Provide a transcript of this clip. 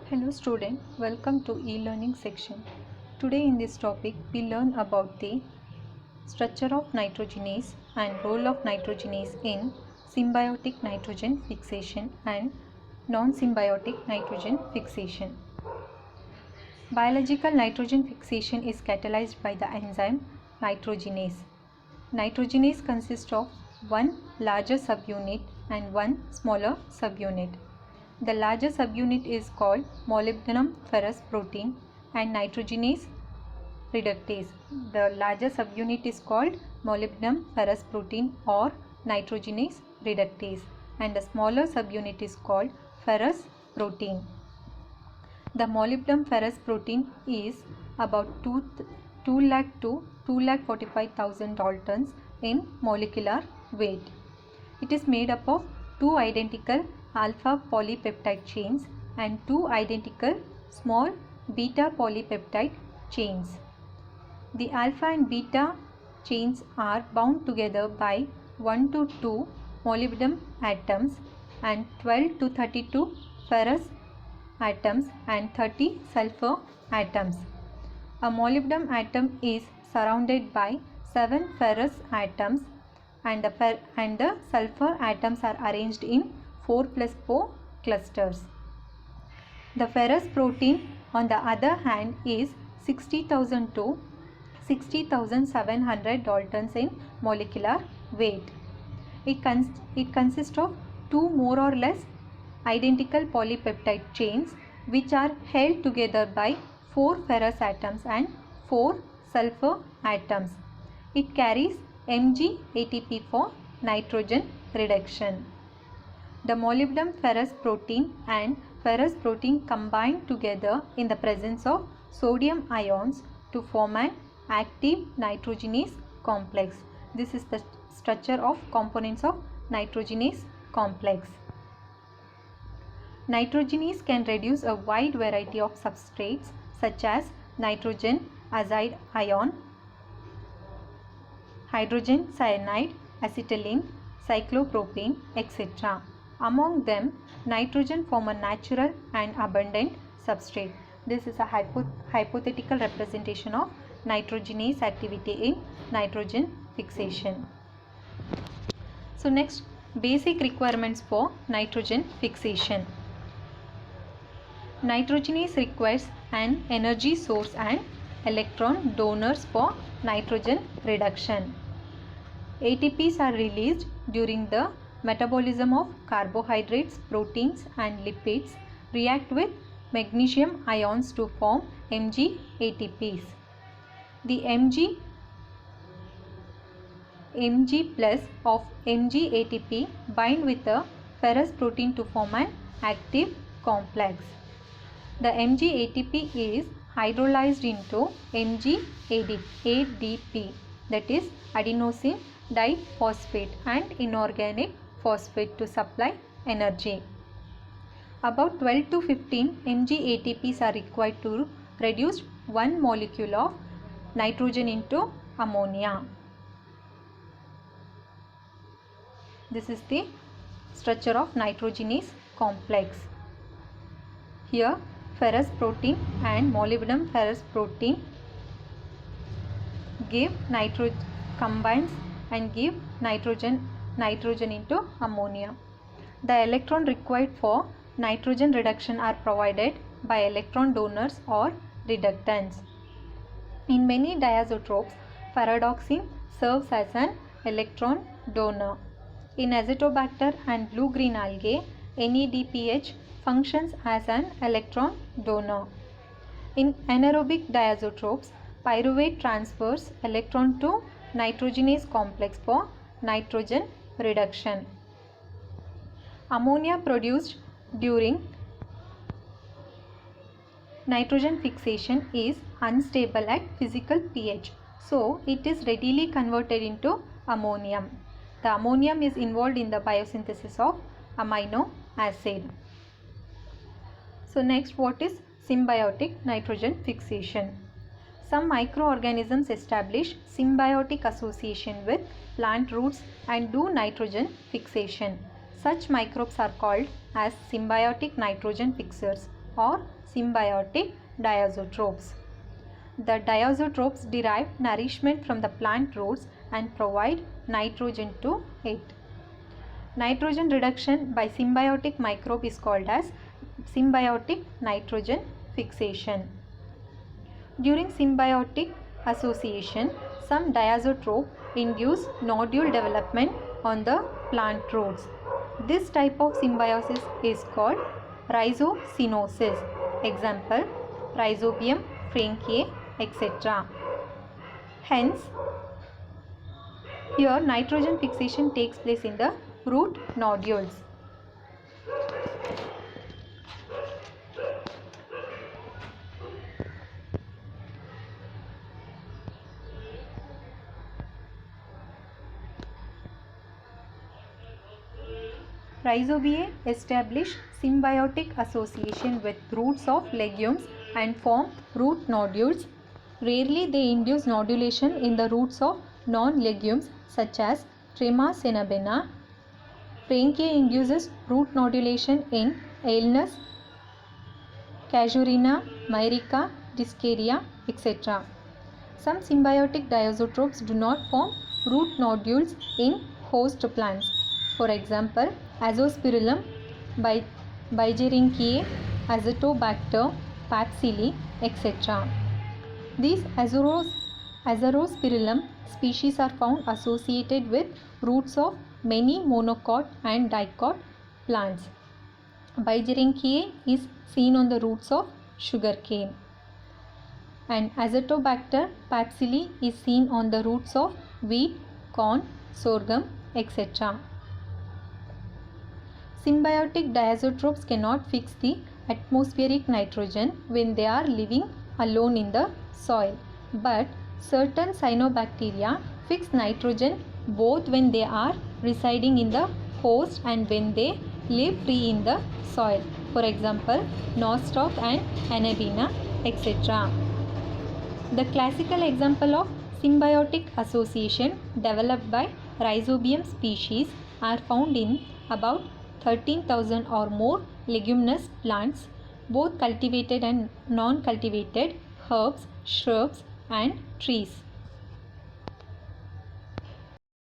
Hello student, welcome to e-learning section. Today in this topic we learn about the structure of nitrogenase and role of nitrogenase in symbiotic nitrogen fixation and non-symbiotic nitrogen fixation. Biological nitrogen fixation is catalyzed by the enzyme nitrogenase. Nitrogenase consists of one larger subunit and one smaller subunit. The larger subunit is called molybdenum ferrous protein and nitrogenase reductase. The larger subunit is called molybdenum ferrous protein or nitrogenase reductase and the smaller subunit is called ferrous protein. The molybdenum ferrous protein is about 2 lakh to 2,45,000 daltons in molecular weight. It is made up of two identical alpha polypeptide chains and two identical small beta polypeptide chains. The alpha and beta chains are bound together by 1 to 2 molybdenum atoms and 12 to 32 ferrous atoms and 30 sulfur atoms. A molybdenum atom is surrounded by 7 ferrous atoms and the sulfur atoms are arranged in 4+4 clusters. The ferrous protein on the other hand is 60,000 to 60,700 daltons in molecular weight. It consists of two more or less identical polypeptide chains which are held together by 4 ferrous atoms and 4 sulfur atoms. It carries Mg ATP for nitrogen reduction. The molybdenum ferrous protein and ferrous protein combine together in the presence of sodium ions to form an active nitrogenase complex. This is the structure of components of nitrogenase complex. Nitrogenase can reduce a wide variety of substrates such as nitrogen azide ion, hydrogen cyanide, acetylene, cyclopropane, etc. Among them, nitrogen form a natural and abundant substrate. This is a hypothetical representation of nitrogenase activity in nitrogen fixation. So next, basic requirements for nitrogen fixation. Nitrogenase requires an energy source and electron donors for nitrogen reduction. ATPs are released during the metabolism of carbohydrates, proteins and lipids react with magnesium ions to form Mg ATPs. The Mg plus of Mg ATP bind with a ferrous protein to form an active complex. The Mg ATP is hydrolyzed into Mg ADP, that is adenosine diphosphate and inorganic phosphate to supply energy. About 12 to 15 Mg ATPs are required to reduce one molecule of nitrogen into ammonia. This is the structure of nitrogenase complex. Here ferrous protein and molybdenum ferrous protein combines and give nitrogen into ammonia. The electron required for nitrogen reduction are provided by electron donors or reductants. In many diazotropes, ferredoxin serves as an electron donor. In Azotobacter and blue-green algae, NADPH functions as an electron donor. In anaerobic diazotropes, pyruvate transfers electron to nitrogenase complex for nitrogen reduction. Ammonia produced during nitrogen fixation is unstable at physical pH, so it is readily converted into ammonium. The ammonium is involved in the biosynthesis of amino acid. So next, what is symbiotic nitrogen fixation? Some microorganisms establish symbiotic association with plant roots and do nitrogen fixation. Such microbes are called as symbiotic nitrogen fixers. or symbiotic diazotropes. The diazotropes derive nourishment from the plant roots and provide nitrogen to it. Nitrogen reduction by symbiotic microbe is called as symbiotic nitrogen fixation. During symbiotic association, some diazotrope induce nodule development on the plant roots. This type of symbiosis is called rhizocynosis. Example, Rhizobium frankiae, etc. Hence, here nitrogen fixation takes place in the root nodules. Rhizobiae establish symbiotic association with roots of legumes and form root nodules. Rarely they induce nodulation in the roots of non-legumes such as Trema senabena. Frankiae induces root nodulation in Aelnus, Casuarina, Myrica, Discaria, etc. Some symbiotic diazotropes do not form root nodules in host plants. For example, Azospirillum, Bigerinkiae, Azotobacter, Papsili, etc. These Azospirillum species are found associated with roots of many monocot and dicot plants. Bigerinkiae is seen on the roots of sugarcane, and Azotobacter papsili is seen on the roots of wheat, corn, sorghum, etc. Symbiotic diazotropes cannot fix the atmospheric nitrogen when they are living alone in the soil, but certain cyanobacteria fix nitrogen both when they are residing in the host and when they live free in the soil. For example, Nostoc and Anabaena, etc. The classical example of symbiotic association developed by Rhizobium species are found in about 13,000 or more leguminous plants, both cultivated and non-cultivated, herbs, shrubs and trees.